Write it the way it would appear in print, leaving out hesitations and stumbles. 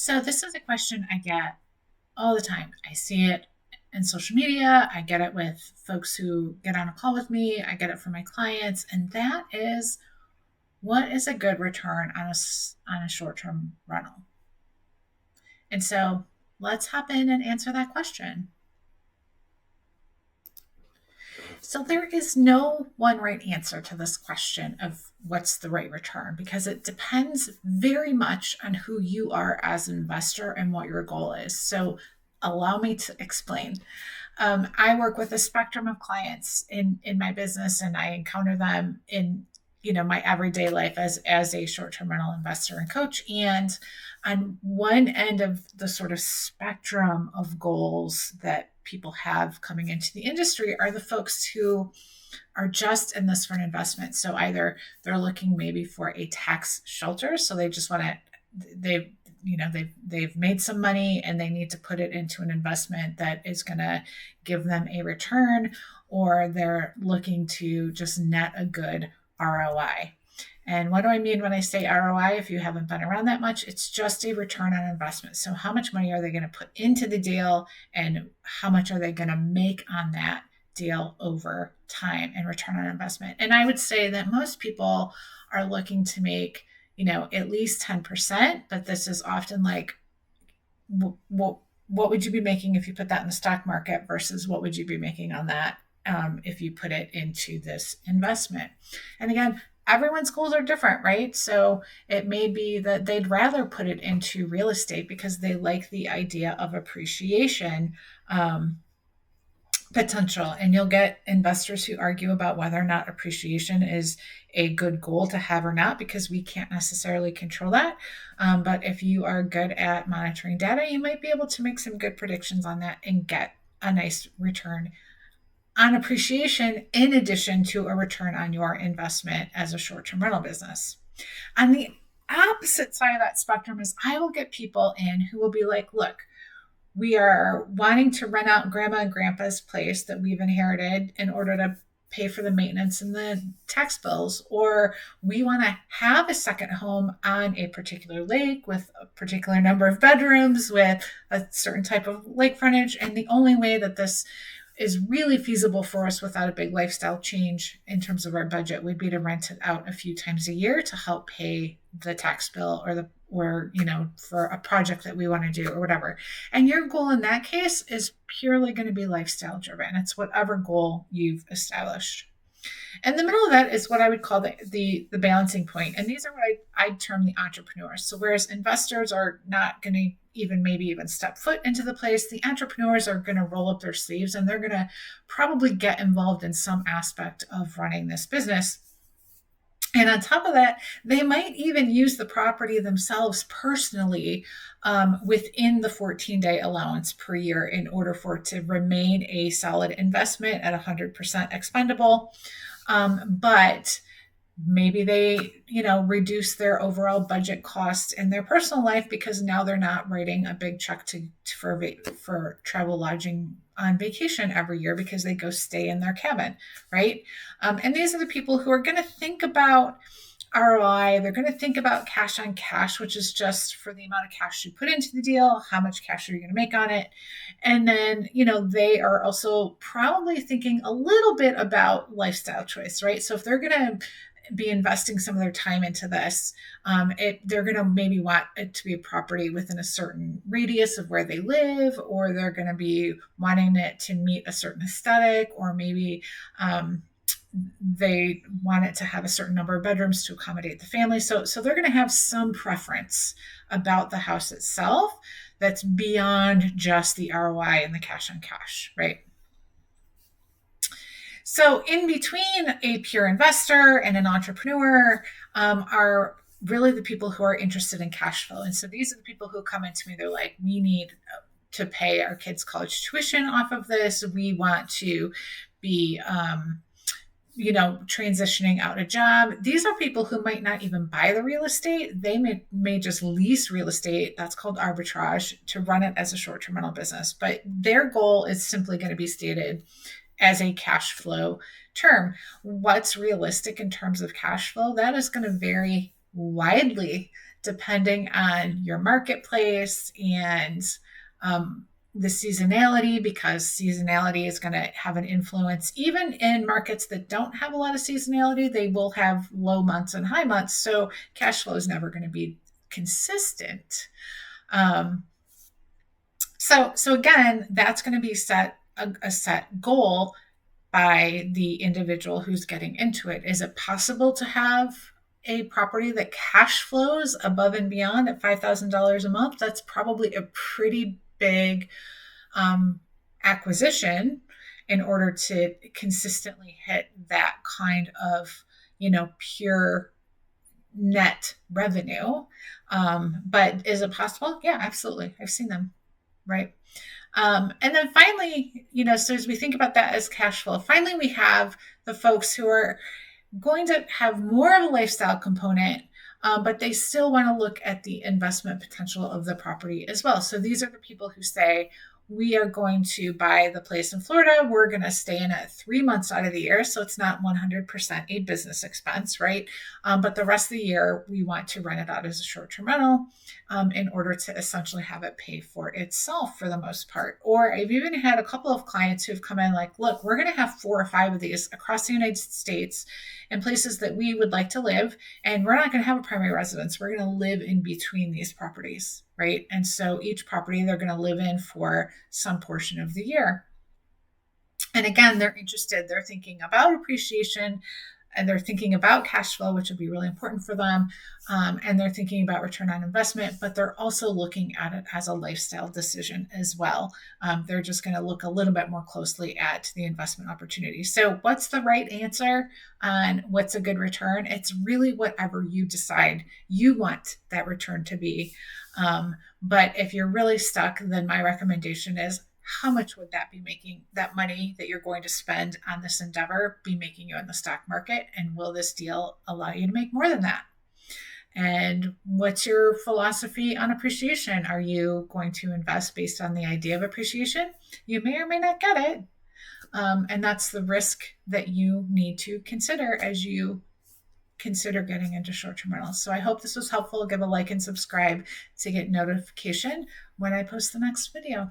So, this is a question I get all the time. I see it in social media, I get it with folks who get on a call with me, I get it from my clients, and that is what is a good return on a short-term rental? And so, let's hop in and answer that question. So, there is no one right answer to this question of what's the right return because it depends very much on who you are as an investor and what your goal is. So, allow me to explain. I work with a spectrum of clients in my business, and I encounter them in my everyday life as a short term rental investor and coach. And on one end of the sort of spectrum of goals that people have coming into the industry are the folks who are just in this for an investment. So either they're looking maybe for a tax shelter, so they just want to they've made some money and they need to put it into an investment that is going to give them a return, or they're looking to just net a good ROI. And what do I mean when I say ROI? If you haven't been around that much, it's just a return on investment. So how much money are they going to put into the deal and how much are they going to make on that deal over time and return on investment? And I would say that most people are looking to make at least 10%, but this is often like, what would you be making if you put that in the stock market versus what would you be making on that if you put it into this investment? And again, everyone's goals are different, right? So it may be that they'd rather put it into real estate because they like the idea of appreciation potential. And you'll get investors who argue about whether or not appreciation is a good goal to have or not, because we can't necessarily control that. But if you are good at monitoring data, you might be able to make some good predictions on that and get a nice return on appreciation in addition to a return on your investment as a short-term rental business. On the opposite side of that spectrum is I will get people in who will be like, look, we are wanting to rent out grandma and grandpa's place that we've inherited in order to pay for the maintenance and the tax bills, or we want to have a second home on a particular lake with a particular number of bedrooms with a certain type of lake frontage. And the only way that this is really feasible for us without a big lifestyle change in terms of our budget would be to rent it out a few times a year to help pay the tax bill or for a project that we want to do or whatever. And your goal in that case is purely going to be lifestyle driven. It's whatever goal you've established. In the middle of that is what I would call the balancing point. And these are what I'd term the entrepreneurs. So whereas investors are not going to even step foot into the place, the entrepreneurs are going to roll up their sleeves and they're going to probably get involved in some aspect of running this business. And on top of that, they might even use the property themselves personally within the 14-day allowance per year in order for it to remain a solid investment at 100% expendable. But maybe they, reduce their overall budget costs in their personal life because now they're not writing a big check for travel lodging on vacation every year because they go stay in their cabin, right? And these are the people who are going to think about ROI. They're going to think about cash on cash, which is just for the amount of cash you put into the deal, how much cash are you going to make on it? And then, they are also probably thinking a little bit about lifestyle choice, right? So if they're going to be investing some of their time into this, they're going to maybe want it to be a property within a certain radius of where they live, or they're going to be wanting it to meet a certain aesthetic, or maybe they want it to have a certain number of bedrooms to accommodate the family. So they're going to have some preference about the house itself that's beyond just the ROI and the cash on cash, right? So in between a pure investor and an entrepreneur are really the people who are interested in cash flow. And so these are the people who come into me. They're like, we need to pay our kids' college tuition off of this. We want to be transitioning out a job. These are people who might not even buy the real estate. They may just lease real estate. That's called arbitrage, to run it as a short-term rental business. But their goal is simply going to be stated as a cash flow term. What's realistic in terms of cash flow? That is going to vary widely depending on your marketplace and the seasonality, because seasonality is going to have an influence. Even in markets that don't have a lot of seasonality, they will have low months and high months. So cash flow is never going to be consistent. So again, that's going to be a set goal by the individual who's getting into it. Is it possible to have a property that cash flows above and beyond at $5,000 a month? That's probably a pretty big acquisition in order to consistently hit that kind of, pure net revenue. But is it possible? Yeah, absolutely. I've seen them. Right. And then finally, so as we think about that as cash flow, finally, we have the folks who are going to have more of a lifestyle component, but they still want to look at the investment potential of the property as well. So these are the people who say, we are going to buy the place in Florida. We're going to stay in it 3 months out of the year. So it's not 100% a business expense, right? But the rest of the year, we want to rent it out as a short-term rental in order to essentially have it pay for itself for the most part. Or I've even had a couple of clients who've come in like, look, we're going to have 4 or 5 of these across the United States in places that we would like to live. And we're not going to have a primary residence. We're going to live in between these properties, right? And so each property they're going to live in for some portion of the year. And again, they're interested, they're thinking about appreciation, and they're thinking about cash flow, which would be really important for them. And they're thinking about return on investment, but they're also looking at it as a lifestyle decision as well. They're just going to look a little bit more closely at the investment opportunity. So what's the right answer on what's a good return? It's really whatever you decide you want that return to be. But if you're really stuck, then my recommendation is, how much would that be making, that money that you're going to spend on this endeavor be making you in the stock market? And will this deal allow you to make more than that? And what's your philosophy on appreciation? Are you going to invest based on the idea of appreciation? You may or may not get it. And that's the risk that you need to consider as you consider getting into short-term rentals. So I hope this was helpful. Give a like and subscribe to get notification when I post the next video.